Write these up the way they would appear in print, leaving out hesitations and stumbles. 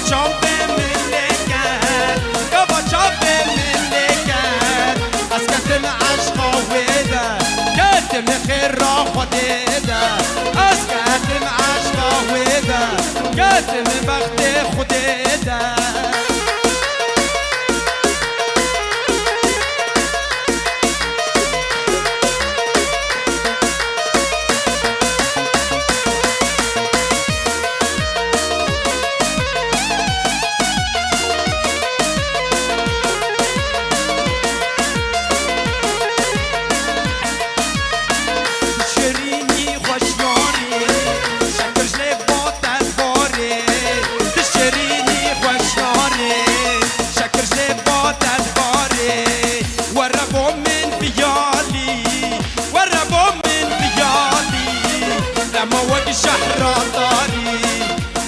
چاپ ملکت کبا چاپ ملکت از کتم عشقا ویده کتم خیر را خودیده از کتم عشقا ویده کتم بخت خودیده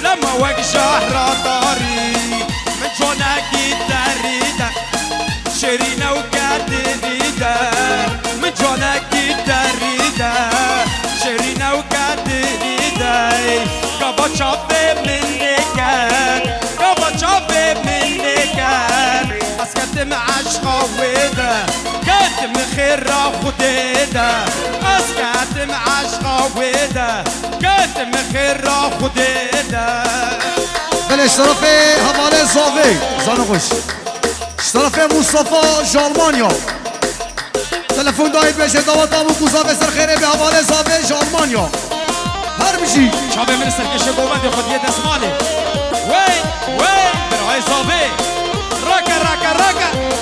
لما وقت شهر طاري من جونك تريده شيرينه وقد ريده من جونك تريده شيرينه وقد ريده كابا شاف منك كابا شاف منك اسكت مع عشقه وده كاتم خير خديده اسكت مع عشقه وده كاتم خير خديده بالاشتراف حواله زاوی زانقش اشتراف مصطفى جالمانیا تلفن داید بشه دعوت ابو کوزا به سر خیره به حواله زاوی جالمانیا هر میشی شابه من سرکش قومت خود یه دستماله وی برای زاوی راکا راکا راکا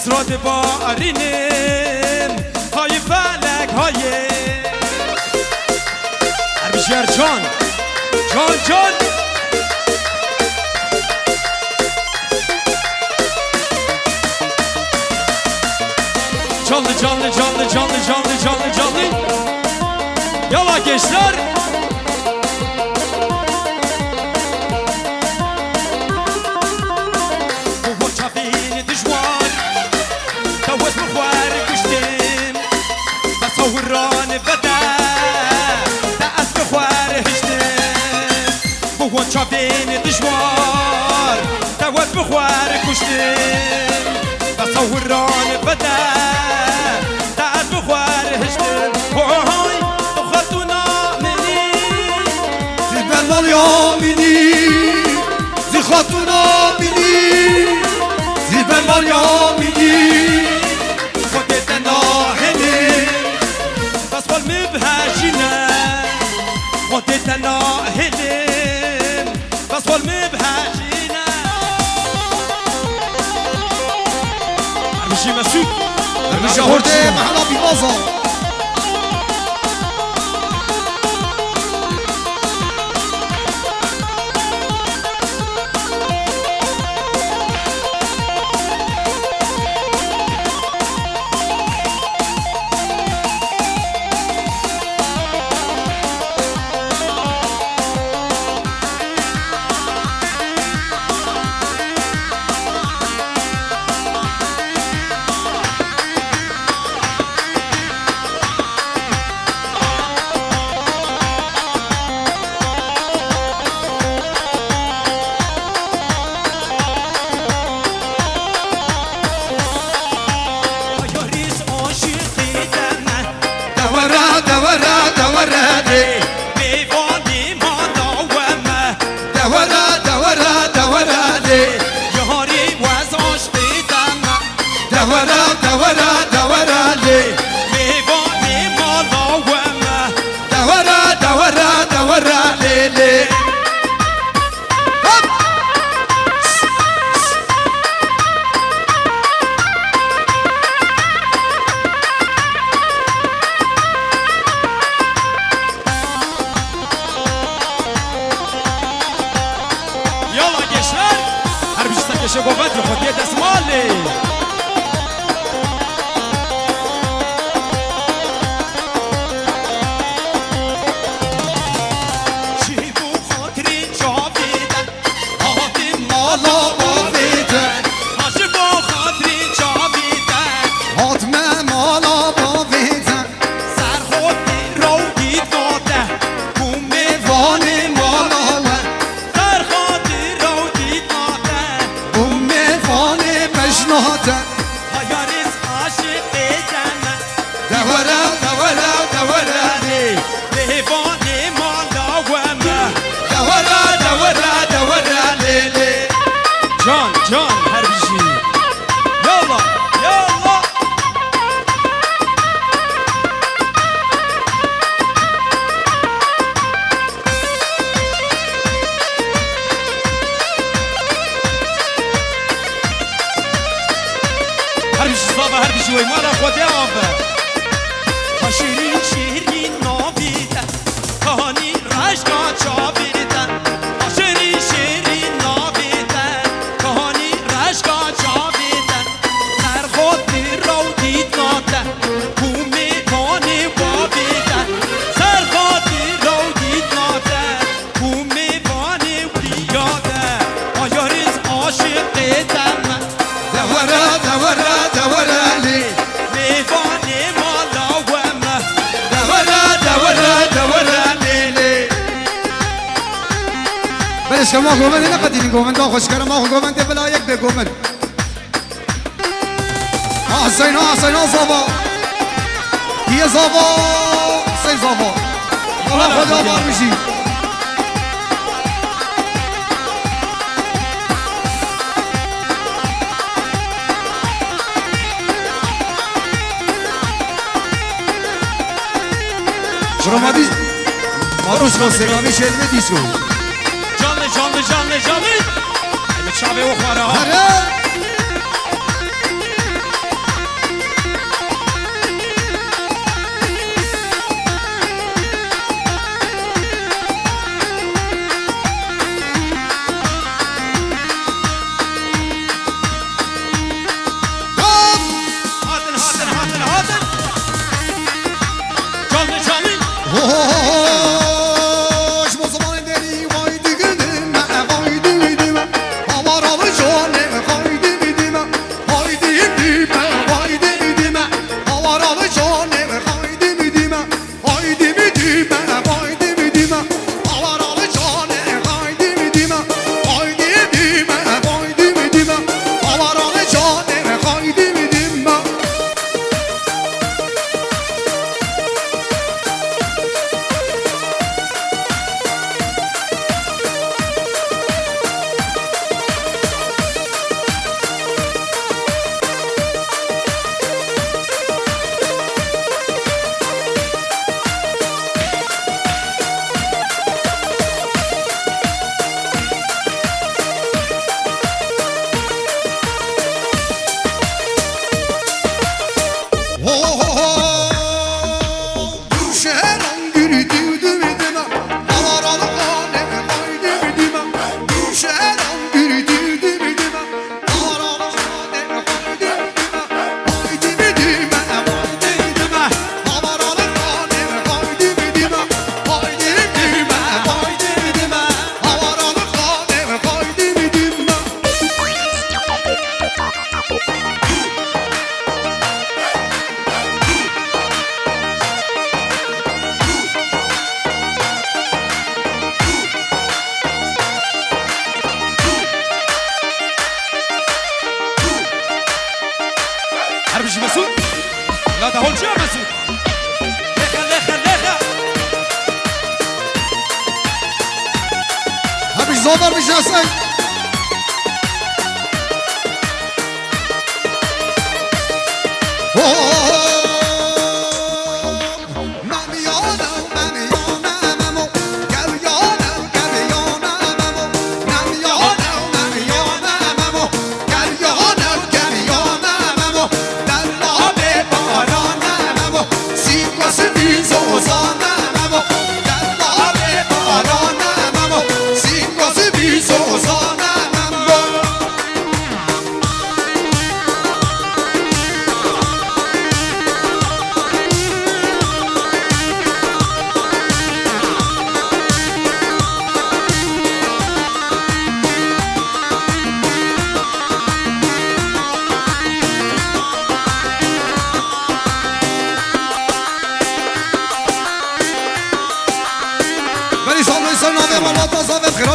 اسراد بارینم های فلک های هربیشگر جان canlı yala gençler وران بدا دست بخوار هشتم بوان چاپین دشوار دوت بخوار کشتم بس وران بدا دست بخوار هشتم وای تو خاتونا منی زی بلال یا منی زی خاتونا منی زی بلال یا منی خودت ناهنی بس مبهجنا خودت ناهلم بس مبهجنا هرمشي مسعود هرمشي هورده محلا بیمازا بشه گوبت خودی دستمالی جان هر بشي يلا يلا هر بشي صابة هر بشي وي مالا خودي عابا خشيرين شيرين نابيتا كهاني رشقا چابيتا خشيرين شيرين نابيتا كهاني رشقا چابيتا سر خودي رو ديد ناتا كومي فاني وابيتا سر خودي رو ديد ناتا كومي فاني وبياتا آياريز عاشق دم دورا دورا دورا لي ميفاني مالا وما دورا دورا دورا لي بلش ما قومن لا قديم قومن دا خوش كرم ما قومن دي بلا يك بقومن حسين حسين زابا هي زابا سي زابا الله خدا بار بشي شروع ما بي ماروش لو سلامي شلمي ديسو جانلي جانلي جانلي جانلي المتشابه وخوارها هلا هاتن هاتن هاتن هاتن جانلي جانلي hoş bu zaman deri vay digdim vay digdim avar avar jone vay digdim vay digdim vay digdim avar avar jone vay digdim vay digdim vay digdim avar avar jone vay digdim vay digdim vay digdim avar avar jone vay digdim حربش مسعود لا ده هون شو مسعود لخا لخا لخا Abi zobar bir şey say. Zozana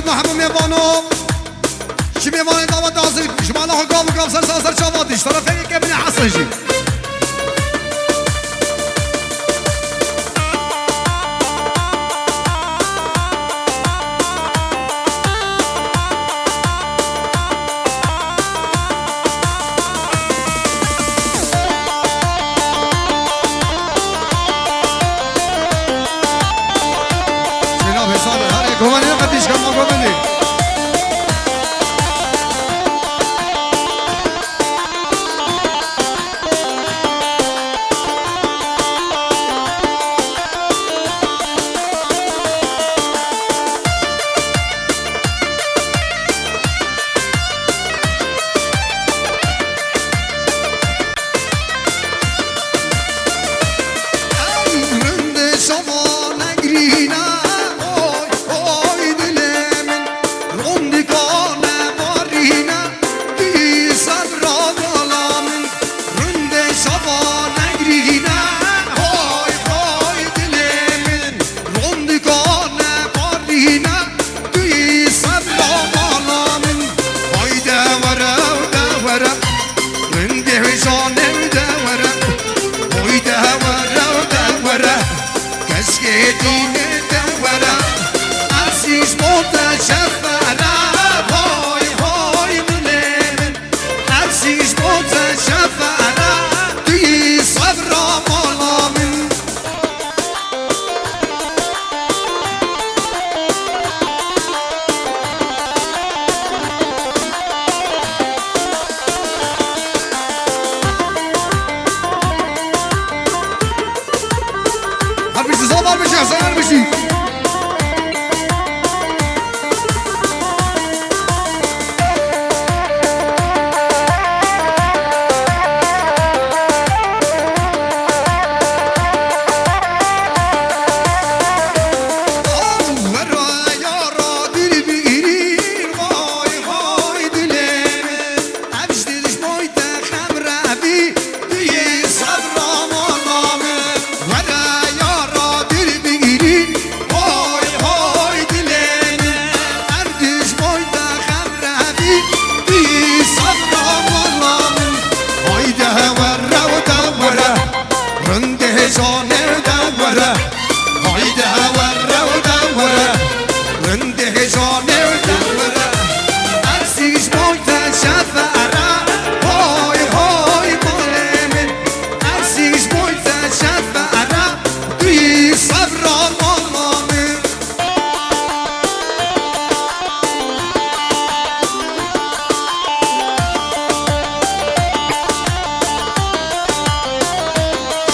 ما همه میوانو چی میوانه دعوت حاضر شما الله قام قام سر سر چاوادیش طرف یک ابن حسن جی جناب حساب هر گوانی قدیش کم گوانی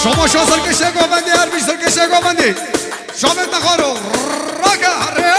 شما شو سرکشه گوبندی هر بیش سرکشه گوبندی شامت نخارو راکه هره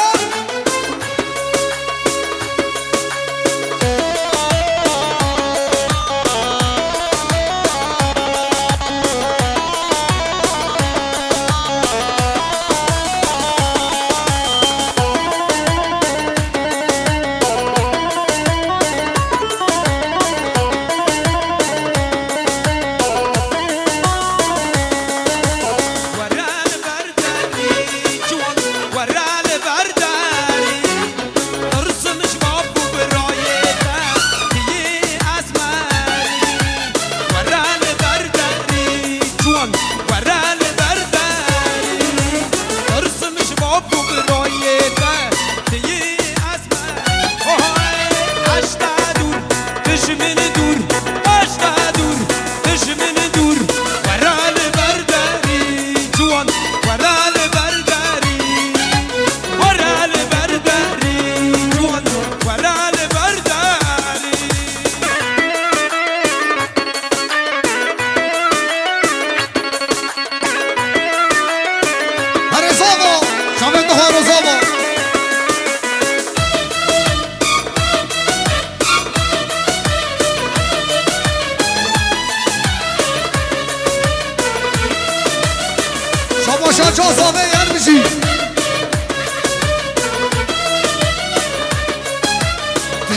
شما چه زاوه یر میشی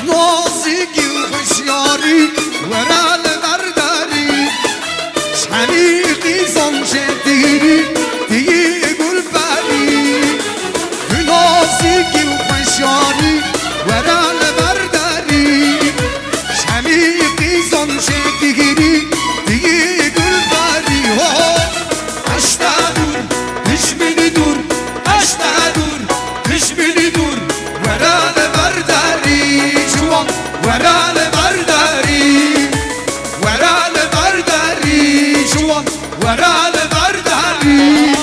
نازکی و خوشیاری ورال برداری شمیقی زمشتیری دیگه گل بری نازکی و خوشیاری ورال برداری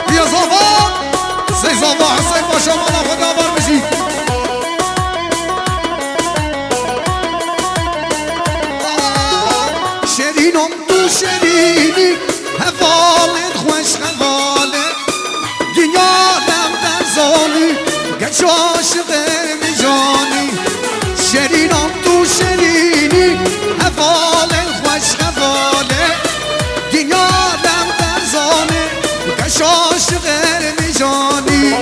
بیا زاوا سی زاوا حسین باشا مالا خدا بار بشی شرینم تو شرینی حوالت خوش حوالت دیارم در زانی گچ عاشق میجانی شرینم تو شرینی حوالت خوش حوالت دیارم در زانی گچ عاشق میجانی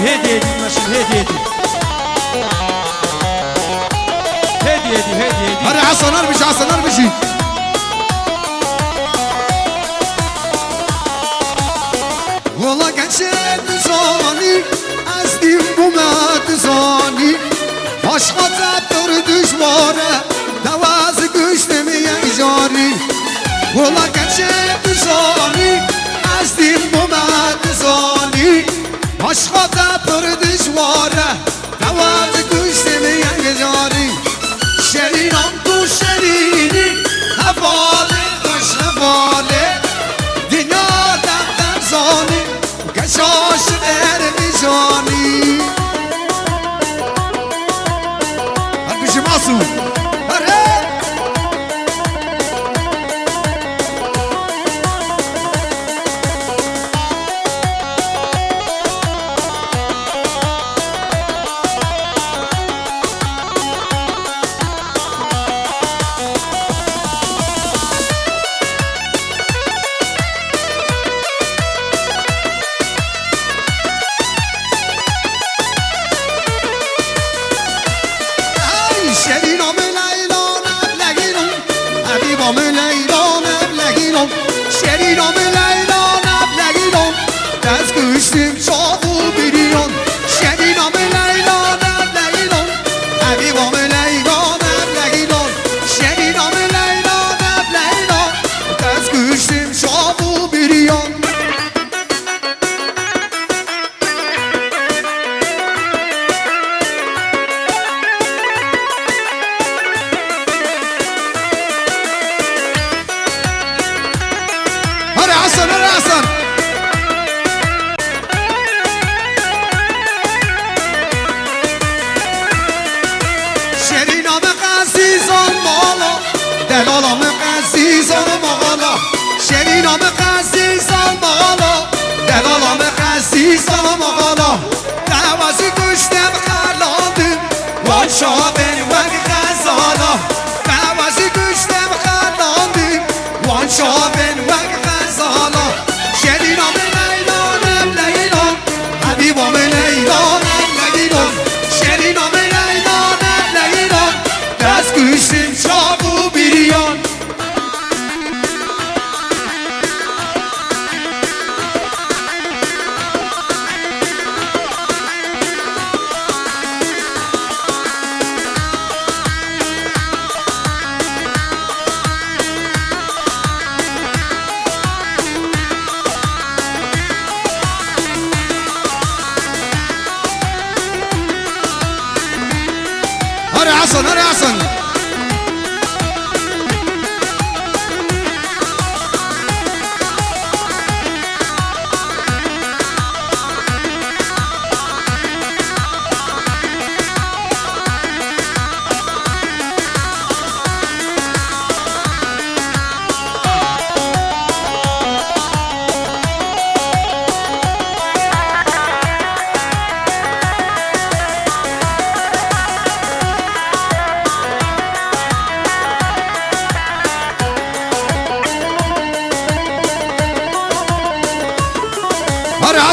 هدي ماشي هدي هري حسن اربشي حسن اربشي والله geçen zani azdim bu zani Aşka dur düşmana davazı güçlemeye icari Valla geçen zani azdim bu zani Aşka dur düşmana davazı güçlemeye icari Şerinam tu şerini havale baş havale Dünyada zani geç aşık ermizani Hadi bir masum Hadi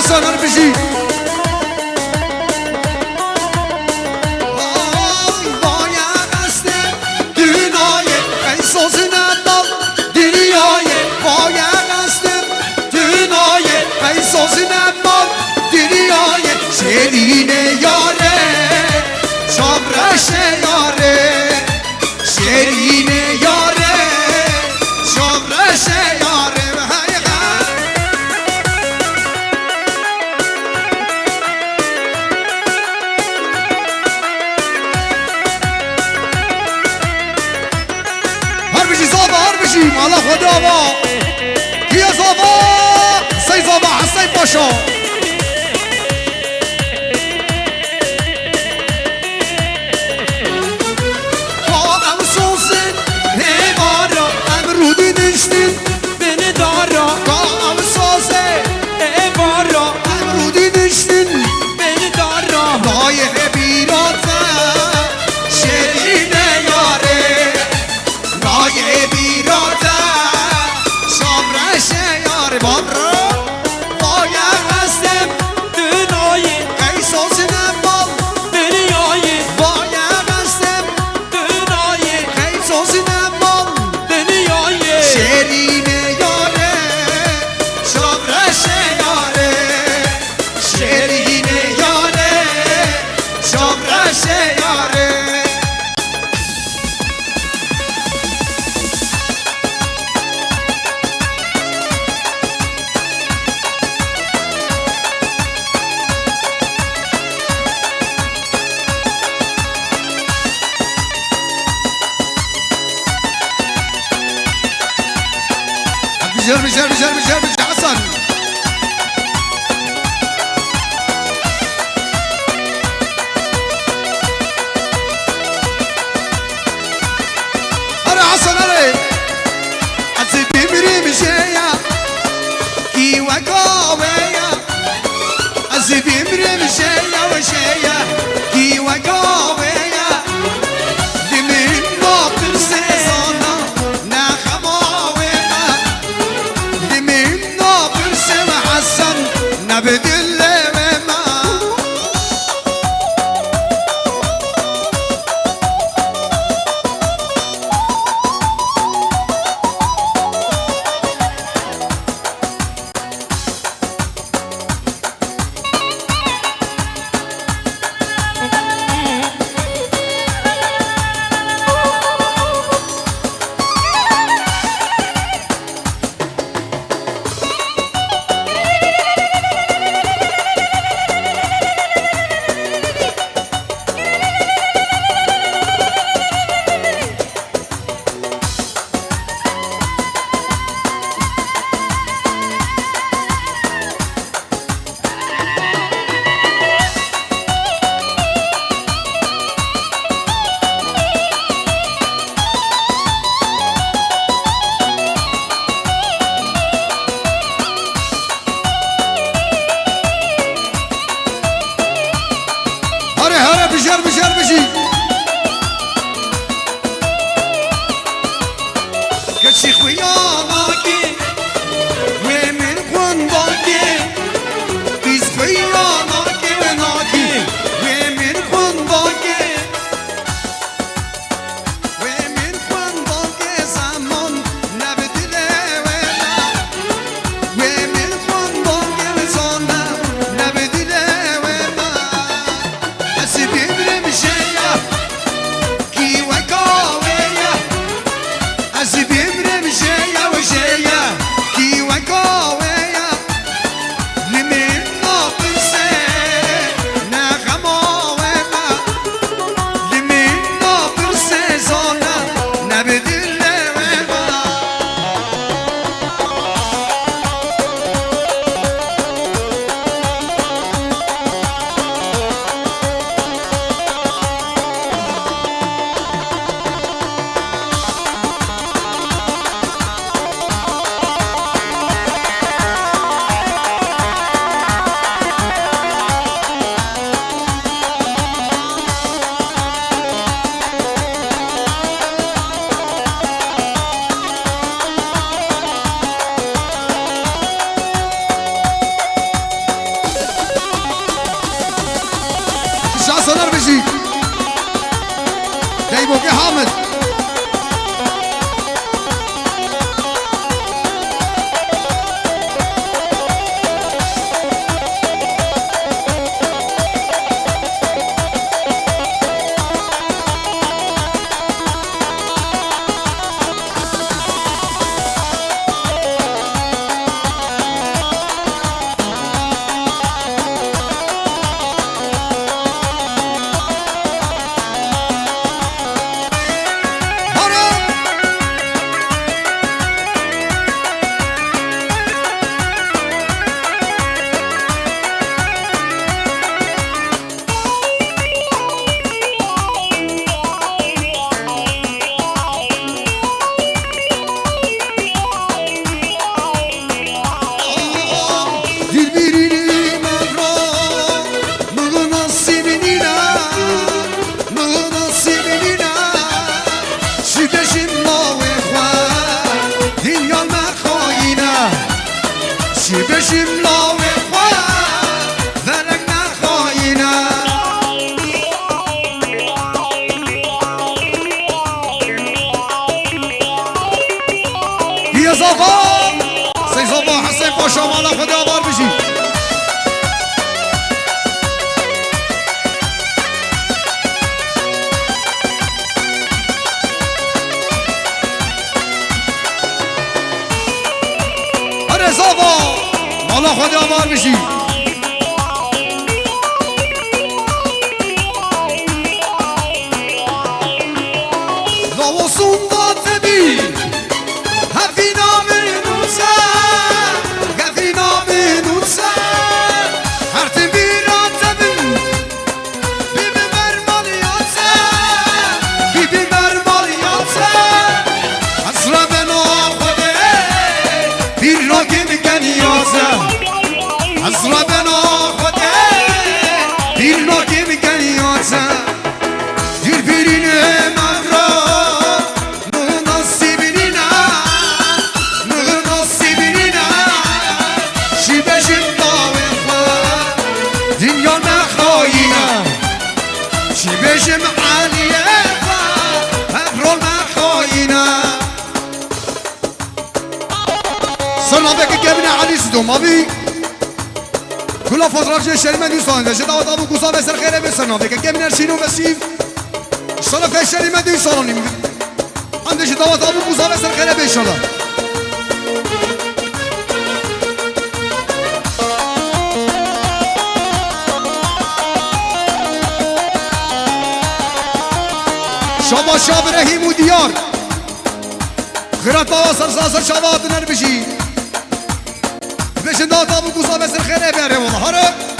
حسن اربشي شیرین یاره yare Şerine yare Şovreşe yare هربشي صابا هربشي مالا خدابا كيا صابا سي صابا حسين باشا بجر حسن أنا حسن أنا عزيز بمري مشيا كي وقاويا عزيز بمري مشيا وشيا كي وقاويا دمين ناطر سيزانا بدل ما بشر بشي كشي خياناكي ومن خنداكي بيز خياناكي وناكي ومن خنداكي ومن خنداكي زمان نبدله ولا ومن خنداكي زمان نبدله ولا أسيبي صدر بشي دايبوكي حامد شما مالا خدا آوار بشی رضا مالا خدا آوار بشی دوماوی كل فترة جاي شريمة دوستان ده دعوة أبو كوسا بسر خيره بسرنا فيك كم نرشينو بسيف صار في شريمة دوستان عندش دعوة أبو كوسا بسر خيره بإنشالله شابا شاب رحيم وديار خيرات وصل ساسر شابات نربشي بشن دات ابو کوسا بسر خیره بیاره والله هره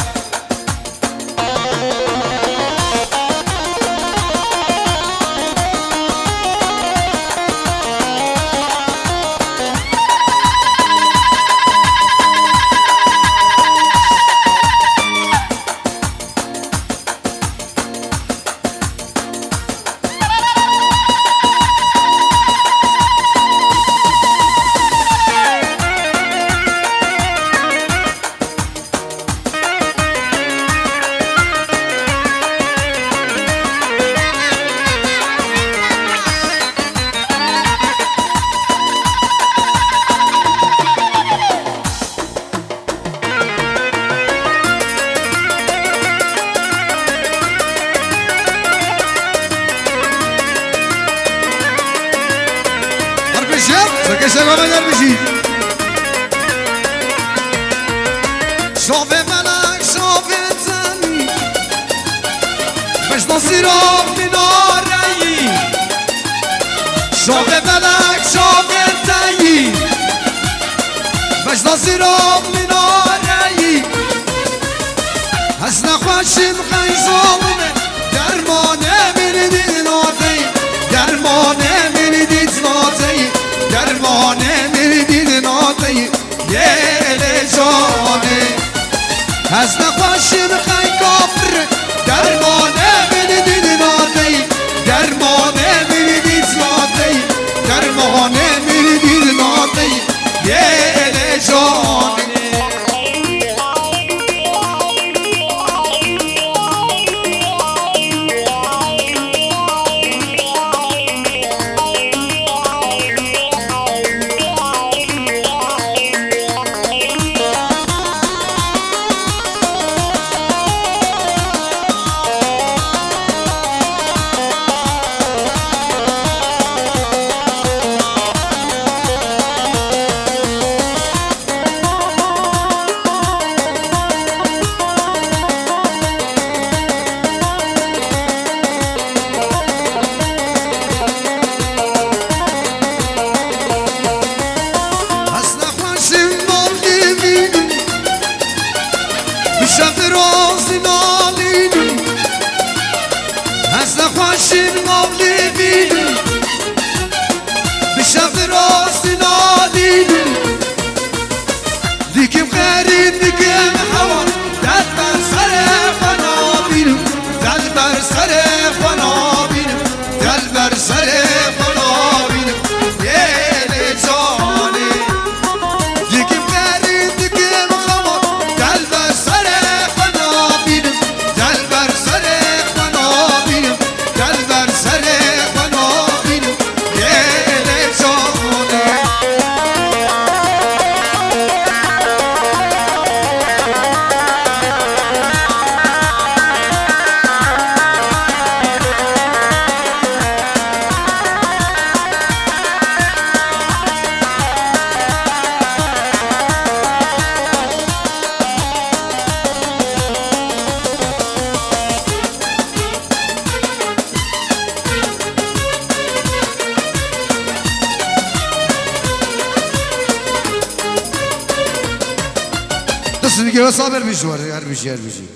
بس دیگه صابر بیشوار هر بیشی